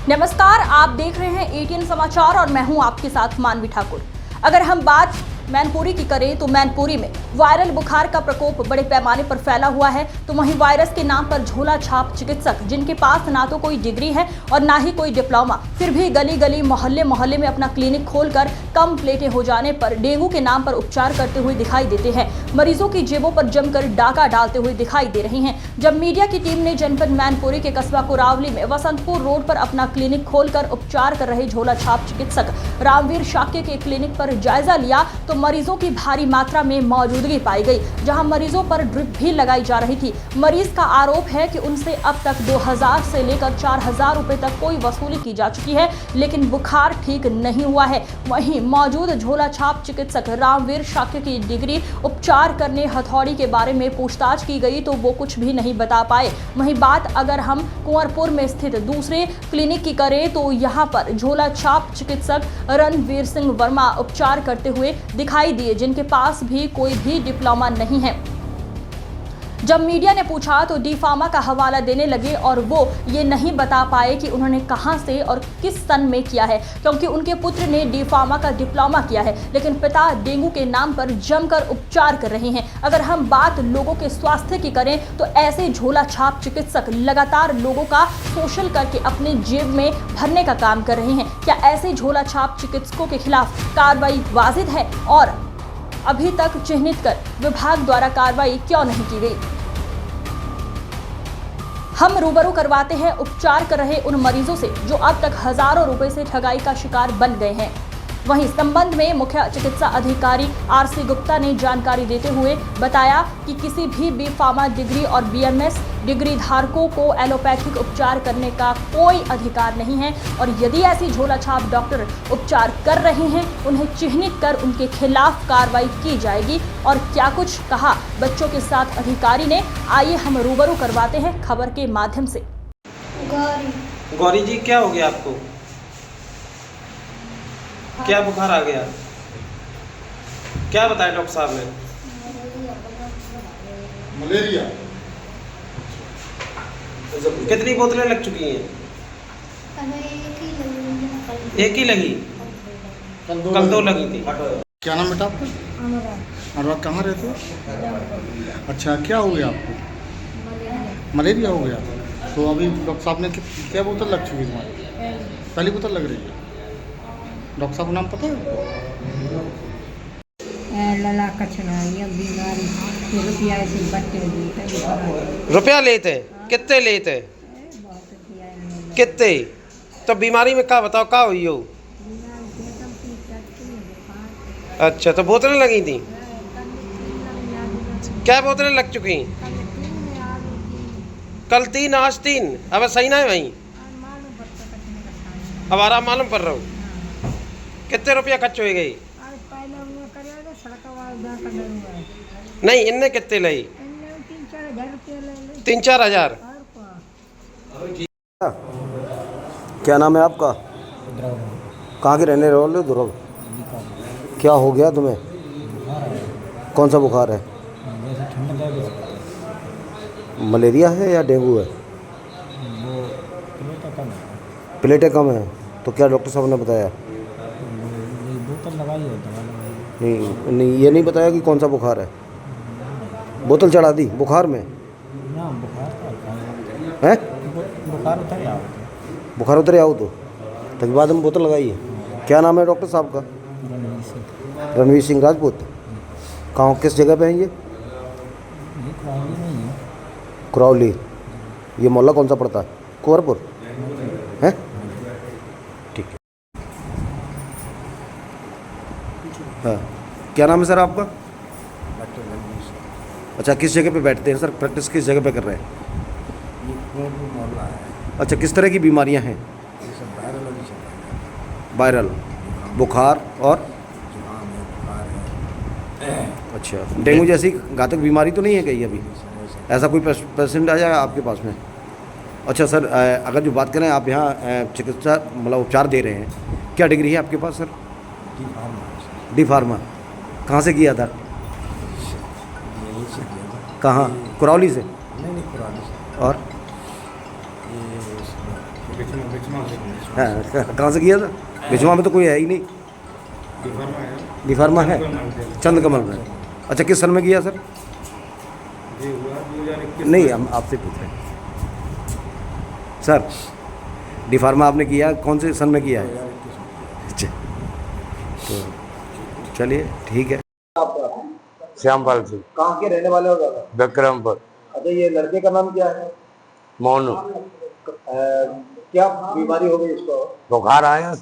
नमस्कार, आप देख रहे हैं एटीएन समाचार और मैं हूं आपके साथ मानवी ठाकुर। अगर हम बात मैनपुरी की करें तो मैनपुरी में वायरल बुखार का प्रकोप बड़े पैमाने पर फैला हुआ है। तो वहीं वायरस के नाम पर झोला छाप चिकित्सक जिनके पास ना तो कोई डिग्री है और ना ही कोई डिप्लोमा, फिर भी गली गली मोहल्ले मोहल्ले में अपना क्लिनिक खोलकर कम प्लेटें हो जाने पर डेंगू के नाम पर उपचार करते हुए दिखाई देते हैं। मरीजों की जेबों पर जमकर डाका डालते हुए दिखाई दे रहे हैं। जब मीडिया की टीम ने जनपद मैनपुरी के कस्बा कुरावली में वसंतपुर रोड पर अपना क्लिनिक खोलकर उपचार कर रहे झोला छाप चिकित्सक रामवीर शाक्य के क्लिनिक पर जायजा लिया तो मरीजों की भारी मात्रा में मौजूदगी पाई गई, जहां मरीजों पर ड्रिप भी लगाई जा रही थी। मरीज का आरोप है कि उनसे अब तक 2000 से लेकर 4000 रुपए तक कोई वसूली की जा चुकी है, लेकिन बुखार ठीक नहीं हुआ है। वहीं मौजूद झोला छाप चिकित्सक रामवीर शाक्य की डिग्री, उपचार करने हथौड़ी के बारे में पूछताछ की गई तो वो कुछ भी नहीं बता पाए। वहीं बात अगर हम कुंवरपुर में स्थित दूसरे क्लिनिक की करें तो यहाँ पर झोला छाप चिकित्सक रणवीर सिंह वर्मा उपचार करते हुए दिखाई दिए, जिनके पास भी कोई भी डिप्लोमा नहीं है। जब मीडिया ने पूछा तो डी फार्मा का हवाला देने लगे और वो ये नहीं बता पाए कि उन्होंने कहां से और किस सन में किया है, क्योंकि उनके पुत्र ने डी फार्मा का डिप्लोमा किया है, लेकिन पिता डेंगू के नाम पर जमकर उपचार कर रहे हैं। अगर हम बात लोगों के स्वास्थ्य की करें तो ऐसे झोला छाप चिकित्सक लगातार लोगों का शोषण करके अपने जेब में भरने का काम कर रहे हैं। क्या ऐसे झोला छाप चिकित्सकों के खिलाफ कार्रवाई वाजिब है और अभी तक चिन्हित कर विभाग द्वारा कार्रवाई क्यों नहीं की गई? हम रूबरू करवाते हैं उपचार कर रहे उन मरीजों से जो अब तक हजारों रुपए से ठगाई का शिकार बन गए हैं। वहीं संबंध में मुख्य चिकित्सा अधिकारी आरसी गुप्ता ने जानकारी देते हुए बताया कि किसी भी बी फार्मा डिग्री और बीएमएस डिग्री धारकों को एलोपैथिक उपचार करने का कोई अधिकार नहीं है और यदि ऐसी झोला छाप डॉक्टर उपचार कर रहे हैं उन्हें चिन्हित कर उनके खिलाफ कार्रवाई की जाएगी। और क्या कुछ कहा बच्चों के साथ अधिकारी ने, आइए हम रूबरू करवाते हैं खबर के माध्यम से। गौरी जी, क्या हो गया आपको? क्या बुखार आ गया? क्या बताया डॉक्टर साहब ने? मलेरिया। कितनी बोतलें लग चुकी हैं? एक ही लगी? कल दो लगी थी। क्या नाम बेटा आपका? अनुराग। कहाँ रहते हो? अच्छा, क्या हो गया आपको? मलेरिया हो गया। तो अभी डॉक्टर साहब ने क्या बोतल लग चुकी है तुम्हारी? पहली बोतल लग रही है। डॉक्टर साहब का नाम पता है? लला कचना ये बीमारी रुपया ऐसे बच्चे रुपया लेते? कितने लेते? कितने? तो बीमारी में क्या बताओ, क्या हुई हो? अच्छा, तो बोतलें लगी थी? क्या बोतलें लग चुकी? कल 3 आज 3। अब सही ना है भाई? अब आराम मालूम कर रहा हूँ। कितने रुपया खर्च हो गई? नहीं, इनने कितने लाई? 3-4 हजार। क्या नाम है आपका? कहाँ के रहने वाले हो? ध्रुव। क्या हो गया तुम्हें? कौन सा बुखार है? मलेरिया है या डेंगू है? प्लेटें कम है। तो क्या डॉक्टर साहब ने बताया? नहीं, ये नहीं बताया कि कौन सा बुखार है? बोतल चढ़ा दी बुखार में? हैं? बुखार उतर आओ तो तभी बाद में बोतल लगाई है। क्या नाम है डॉक्टर साहब का? रणवीर सिंह राजपूत। कहाँ, किस जगह पे है ये? कुरावली। ये मोहल्ला कौन सा पड़ता है? कुंवरपुर है? ठीक है। हाँ, क्या नाम है सर आपका? अच्छा, किस जगह पे बैठते हैं सर? प्रैक्टिस किस जगह पे कर रहे हैं? अच्छा, किस तरह की बीमारियां हैं? वायरल बुखार और अच्छा, डेंगू जैसी घातक बीमारी तो नहीं है कहीं अभी? ऐसा कोई पेशेंट आया आपके पास में? अच्छा सर, अगर जो बात करें, आप यहाँ चिकित्सा मतलब उपचार दे रहे हैं, क्या डिग्री है आपके पास सर? D pharma. कहाँ से किया था? कहाँ? कुरावली से? नहीं कुरानी से। और हाँ कहाँ से किया था? बिछवा में तो कोई है ही नहीं। डिफार्मा है चंद कमल में। अच्छा किस सन में किया सर? नहीं हम आपसे पूछ रहे हैं सर। डिफार्मा आपने किया कौन से सन में किया है? अच्छा तो चलिए ठीक है। श्यामपाल सिंह। कहाँ के रहने वाले हो दादा? विक्रमपुर। अच्छा ये लड़के का नाम क्या है? मोनू। क्या बीमारी हो गई इसको? बुखार आया।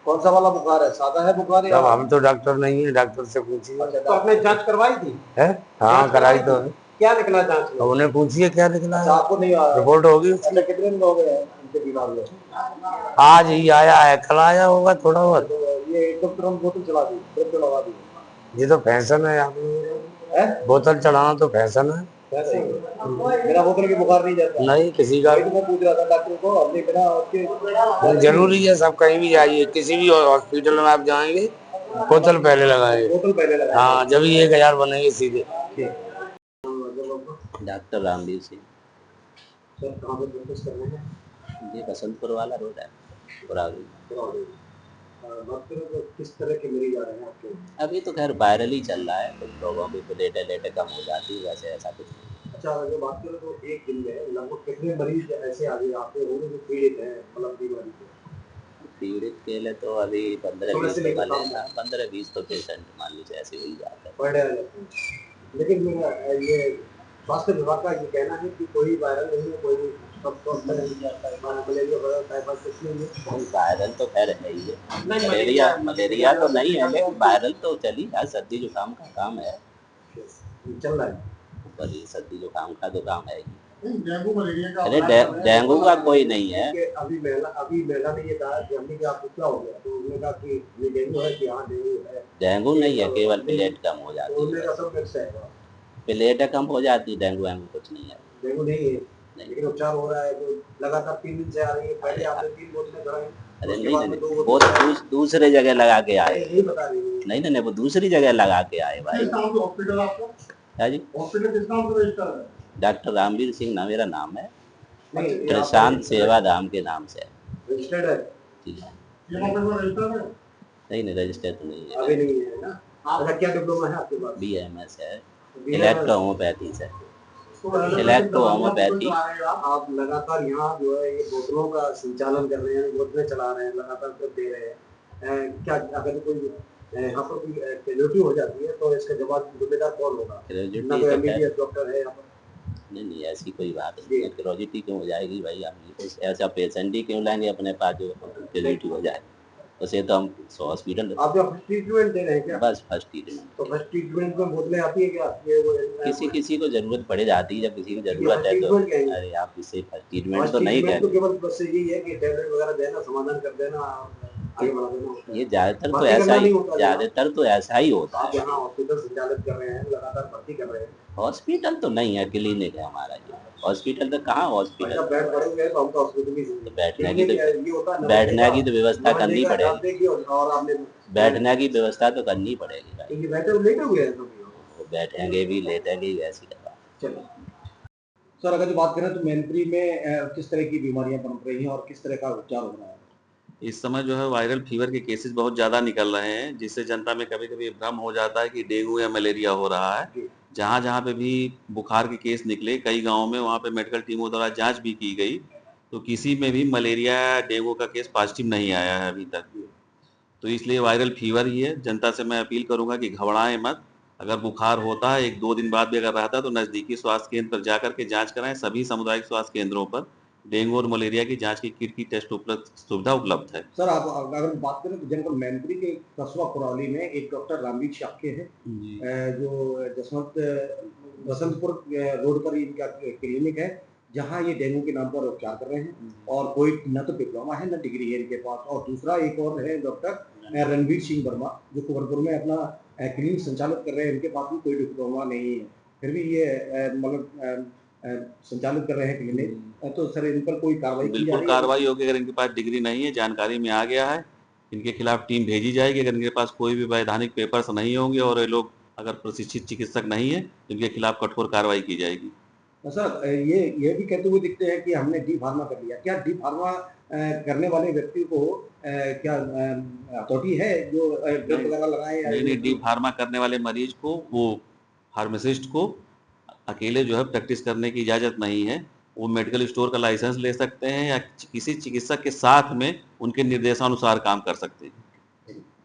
कौन सा वाला बुखार है? सादा है बुखार या? तब हम तो डॉक्टर नहीं है, डॉक्टर से पूछिए। अच्छा, तो आपने जांच करवाई थी? है हाँ कराई तो है। क्या निकला जांच में? तो उन्हें पूछिए क्या निकला अच्छा, है। आपको नहीं आया? रिपोर्ट होगी। अच्छा कितने दिन हो गए हैं इनके बीमार हुए? आज ही आया है, कल आया होगा थोड़ा बहुत। तो ये एक डॉक्टर हम बोतल चला दी, ड्रिप लगा दी। ये तो फैशन है आप लोगों, बोतल चढ़ाना तो फैशन है। मेरा बोतल की बुखार नहीं जाता। नहीं किसी का। मैं पूछ रहा था डॉक्टर को, हमने बिना उसके जरूरी है सब कहीं भी जाइए, किसी भी हॉस्पिटल में आप जाएंगे बोतल पहले लगाएंगे। बोतल पहले लगा। हाँ जब 1000 बनेंगे सीधे। डॉक्टर रामवीर सिंह। सर कहाँ पे प्रैक्टिस कर रहे हैं? ये बसंतपुर वाला रोड है पुरानी। बात करें तो किस तरह के मरीज आ रहे हैं आपके? अभी तो खैर वायरल ही चल रहा है, कुछ लोगों की प्लेटें कम हो जाती है, वैसे ऐसा कुछ नहीं। अच्छा अगर बात करें तो एक दिन में लगभग कितने मरीज ऐसे आगे आपके होंगे जो पीड़ित हैं मतलब बीमारी से? पीड़ित के लिए तो अभी 15-20 तो वाले ना 15-20 तो पेशेंट मान लीजिए ऐसे ही जाते हैं। पर डे आ जाते हैं। लेकिन ये स्वास्थ्य विभाग का ये कहना है कि कोई वायरल नहीं है, कोई सब मलेरिया वगैरह टाइफाइड कुछ नहीं है। वायरल तो खैर है ही है, मलेरिया तो नहीं है, लेकिन वायरल तो चली आज सर्दी जुकाम का काम है, चल रहा है। पर ये सर्दी जुकाम का तो काम है ही। डेंगू मलेरिया का? अरे डेंगू का कोई नहीं है। अभी महिला ने ये कहा कि हमने क्या आपको क्या हो गया, तो उन्होंने कहा कि ये डेंगू है कि हाँ डेंगू है। डेंगू नहीं है, केवल प्लेट कम हो जाती है। उन्होंने कहा सब मिक्स है। प्लेट कम हो जाती, डेंगू वेंगू कुछ नहीं है। डेंगू नहीं है लेकिन उपचार हो रहा है, तो लगातार 3 दिन से आ रही है। पहले आपने 3 बोतलें कराई। अरे नहीं वो तो दूसरे जगह लगा के आए। यही बता रही हूँ। नहीं वो दूसरी जगह लगा के आए भाई। हॉस्पिटल आपका? क्या जी? हॉस्पिटल किस नाम से रजिस्टर है? डॉक्टर रामवीर सिंह ना मेरा नाम है, नहीं प्रशांत सेवा धाम के नाम से रजिस्टर्ड है। जी हाँ। ये हॉस्पिटल रजिस्टर्ड है? नहीं रजिस्टर तो नहीं अभी है। नहीं है ना। अच्छा क्या डिप्लोमा है आपके पास? BMS है, इलेक्ट्रो होम्योपैथी से। Electro homeopathy. आप लगातार यहाँ जो है ये बोतलों का संचालन कर रहे हैं, बोतलें चला रहे हैं, लगातार ट्रिप दे रहे हैं। क्या अगर कोई यहाँ पर कोई कैजुअलिटी हो जाती है तो इसका जवाब जिम्मेदार कौन होगा? ना कोई MBBS डॉक्टर है यहाँ पर? नहीं ऐसी कोई बात नहीं है। क्रोजिटी क्यों हो जाएगी भाई? हम ऐसा पेशेंट ही क्यों लाएंगे अपने पास जो क्रोजिटी हो जाए? उसे तो हम हॉस्पिटल। आप जो फर्स्ट ट्रीटमेंट दे रहे हैं क्या? बस फर्स्ट ट्रीटमेंट। तो फर्स्ट ट्रीटमेंट में बोतलें आती है क्या? ये वो किसी को जरूरत पड़ जाती है, जब किसी को जरूरत है तो। अरे आप इसे फर्स्ट ट्रीटमेंट तो नहीं कह रहे। केवल बस यही है कि टैबलेट वगैरह देना, समाधान कर देना, आगे बढ़ा देना। ये ज्यादातर तो ऐसा ही होता आप है। यहाँ हॉस्पिटल संचालित कर रहे हैं, लगातार भर्ती कर रहे हैं। हॉस्पिटल तो नहीं है, क्लिनिक है हमारा। ये हॉस्पिटल तो कहाँ हॉस्पिटल? बेड पड़े हुए हैं तो हम तो हॉस्पिटल ही तो बैठने की तो व्यवस्था करनी पड़ेगी। और आपने बैठने की व्यवस्था तो करनी पड़ेगी भाई। ये बैठे लेटे हुए हैं सभी। वो बैठेंगे भी लेटेंगे भी, ऐसी दवा। चलो सर अगर जो बात करें तो मैनपुरी में किस तरह की बीमारियां पनप रही हैं और किस तरह का उपचार हो रहा है? इस समय जो है वायरल फीवर के केसेस बहुत ज़्यादा निकल रहे हैं, जिससे जनता में कभी कभी भ्रम हो जाता है कि डेंगू या मलेरिया हो रहा है। जहाँ जहाँ पे भी बुखार के केस निकले कई गांवों में, वहाँ पे मेडिकल टीमों द्वारा जांच भी की गई, तो किसी में भी मलेरिया या डेंगू का केस पॉजिटिव नहीं आया है अभी तक। तो इसलिए वायरल फीवर ही है। जनता से मैं अपील करूँगा कि घबराएं मत। अगर बुखार होता है 1-2 दिन बाद भी अगर रहता है तो नज़दीकी स्वास्थ्य केंद्र पर जा करके जाँच कराएँ। सभी सामुदायिक स्वास्थ्य केंद्रों पर डेंगू और मलेरिया की जांच की किट की टेस्ट सुविधा उपलब्ध है। सर आप अगर बात करें तो जनपद मैनपुरी के कस्बा कुरौली में एक डॉक्टर रामवीर शाक्य है, जो बसंतपुर रोड पर इनका क्लिनिक है, जहां ये डेंगू के नाम पर उपचार कर रहे हैं। और कोई न तो डिप्लोमा है न डिग्री है इनके पास। और दूसरा एक और है डॉक्टर रणवीर सिंह वर्मा, जो कुंवरपुर में अपना क्लिनिक संचालित कर रहे हैं। इनके पास भी कोई डिप्लोमा नहीं है, फिर भी ये मतलब संचालित कर रहे हैं क्लिनिक। तो सर इन पर कोई कार्रवाई की बिल्कुल कार्रवाई होगी। अगर इनके पास डिग्री नहीं है, जानकारी में आ गया है, इनके खिलाफ टीम भेजी जाएगी। अगर इनके पास कोई भी वैधानिक पेपर्स नहीं होंगे और ये लोग अगर प्रशिक्षित चिकित्सक नहीं है, तो इनके खिलाफ कठोर कार्रवाई की जाएगी। तो सर ये भी कहते हुए दिखते हैं कि हमने डी फार्मा कर लिया। क्या डी फार्मा करने वाले व्यक्ति को क्या अथॉरिटी है जो ड्रग वगैरह लगाए? नहीं, डी फार्मा करने वाले मरीज को, वो फार्मासिस्ट को अकेले जो है प्रैक्टिस करने की इजाज़त नहीं है। वो मेडिकल स्टोर का लाइसेंस ले सकते हैं या किसी चिकित्सक के साथ में उनके निर्देशानुसार काम कर सकते हैं।